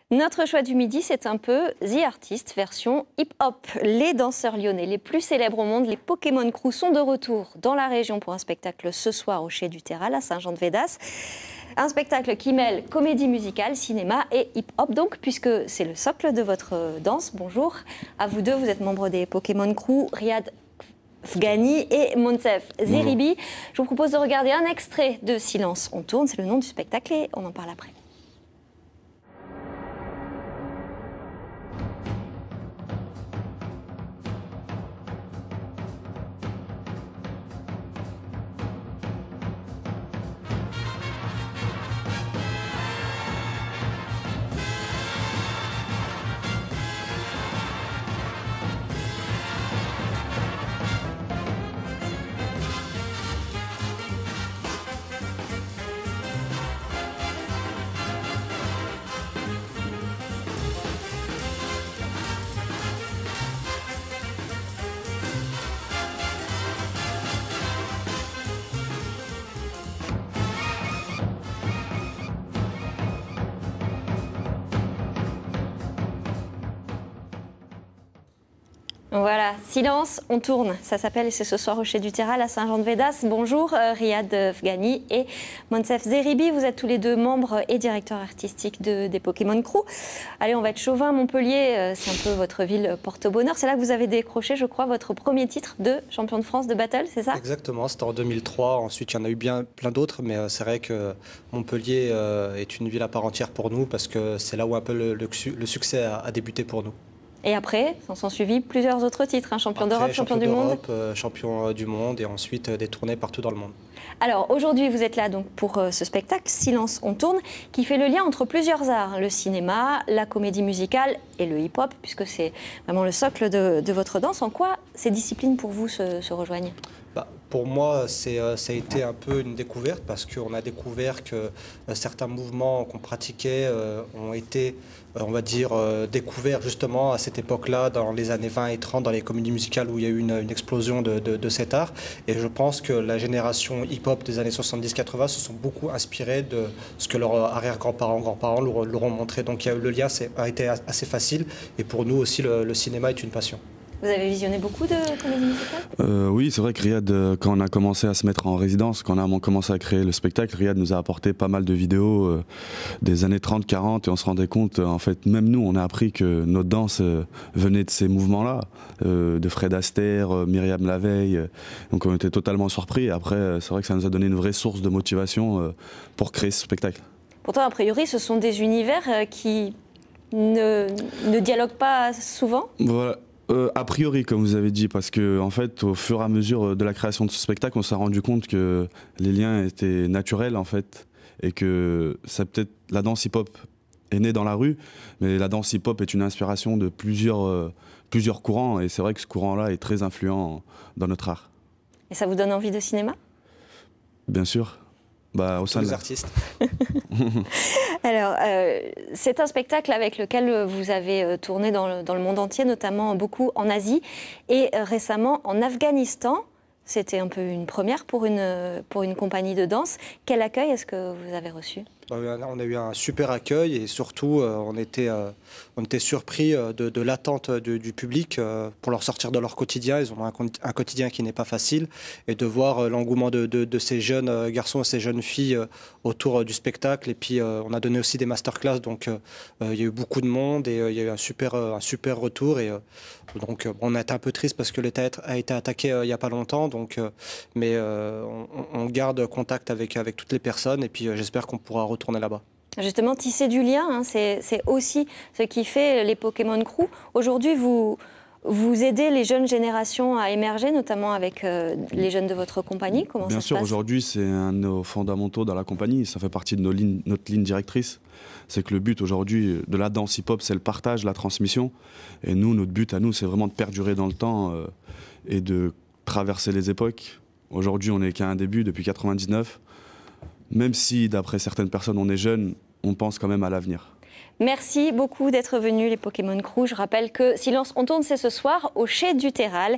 Notre choix du midi, c'est un peu The Artist version hip-hop. Les danseurs lyonnais les plus célèbres au monde, les Pokémon Crew, sont de retour dans la région pour un spectacle ce soir au Chai du Terral à Saint-Jean-de-Védas. Un spectacle qui mêle comédie musicale, cinéma et hip-hop, donc, puisque c'est le socle de votre danse. Bonjour à vous deux, vous êtes membres des Pokémon Crew, Riyad Fghani et Monsef Zeribi. Je vous propose de regarder un extrait de Silence, on tourne, c'est le nom du spectacle et on en parle après. Voilà, Silence, on tourne, ça s'appelle et c'est ce soir au Chai du Terral à Saint-Jean-de-Védas. Bonjour Riyad Fghani et Monsef Zeribi, vous êtes tous les deux membres et directeurs artistiques des Pokémon Crew. Allez, on va être chauvin, Montpellier, c'est un peu votre ville porte-bonheur. C'est là que vous avez décroché, je crois, votre premier titre de champion de France de battle, c'est ça? Exactement, c'était en 2003, ensuite il y en a eu plein d'autres, mais c'est vrai que Montpellier est une ville à part entière pour nous parce que c'est là où un peu le succès a débuté pour nous. Et après, s'en sont suivis plusieurs autres titres, hein, champion d'Europe, champion du monde. Champion du monde et ensuite des tournées partout dans le monde. Alors aujourd'hui, vous êtes là donc pour ce spectacle, Silence, on tourne, qui fait le lien entre plusieurs arts, le cinéma, la comédie musicale et le hip-hop, puisque c'est vraiment le socle de votre danse. En quoi ces disciplines pour vous se rejoignent ? Pour moi, ça a été un peu une découverte parce qu'on a découvert que certains mouvements qu'on pratiquait ont été, on va dire, découverts justement à cette époque-là, dans les années 20 et 30, dans les comédies musicales où il y a eu une explosion de cet art. Et je pense que la génération hip-hop des années 70-80 se sont beaucoup inspirés de ce que leurs arrière-grands-parents leur ont montré. Donc le lien a été assez facile. Et pour nous aussi, le cinéma est une passion. Vous avez visionné beaucoup de comédies musicales ? Oui, c'est vrai que Riyad, quand on a commencé à se mettre en résidence, quand on a commencé à créer le spectacle, Riyad nous a apporté pas mal de vidéos des années 30-40 et on se rendait compte, en fait, même nous, on a appris que notre danse venait de ces mouvements-là, de Fred Astaire, Myriam Laveille, donc on était totalement surpris et après, c'est vrai que ça nous a donné une vraie source de motivation pour créer ce spectacle. Pourtant, a priori, ce sont des univers qui ne dialoguent pas souvent ? Voilà. A priori, comme vous avez dit, parce que en fait, au fur et à mesure de la création de ce spectacle, on s'est rendu compte que les liens étaient naturels en fait, et que peut-être la danse hip-hop est née dans la rue, mais la danse hip-hop est une inspiration de plusieurs courants, et c'est vrai que ce courant-là est très influent dans notre art. Et ça vous donne envie de cinéma ? Bien sûr. Au sein des artistes. Alors, c'est un spectacle avec lequel vous avez tourné dans le monde entier, notamment beaucoup en Asie et récemment en Afghanistan. C'était un peu une première pour une compagnie de danse. Quel accueil est-ce que vous avez reçu ? On a eu un super accueil et surtout on était surpris de l'attente du public pour leur sortir de leur quotidien. Ils ont un quotidien qui n'est pas facile et de voir l'engouement de ces jeunes garçons et ces jeunes filles autour du spectacle. Et puis on a donné aussi des masterclass, donc il y a eu beaucoup de monde et il y a eu un super retour. Et donc on a été un peu triste parce que l'État a été attaqué il n'y a pas longtemps, mais on garde contact avec toutes les personnes et puis j'espère qu'on pourra retourner là-bas. Justement, tisser du lien, hein, c'est aussi ce qui fait les Pokémon Crew. Aujourd'hui, vous aidez les jeunes générations à émerger, notamment avec les jeunes de votre compagnie. Comment ça se passe ? Bien sûr, aujourd'hui, c'est un de nos fondamentaux dans la compagnie. Ça fait partie de notre ligne directrice. C'est que le but aujourd'hui de la danse hip-hop, c'est le partage, la transmission. Et nous, notre but à nous, c'est vraiment de perdurer dans le temps et de traverser les époques. Aujourd'hui, on n'est qu'à un début, depuis 99. Même si, d'après certaines personnes, on est jeune, on pense quand même à l'avenir. Merci beaucoup d'être venus, les Pokémon Crew. Je rappelle que Silence, on tourne, c'est ce soir au Chai du Terral.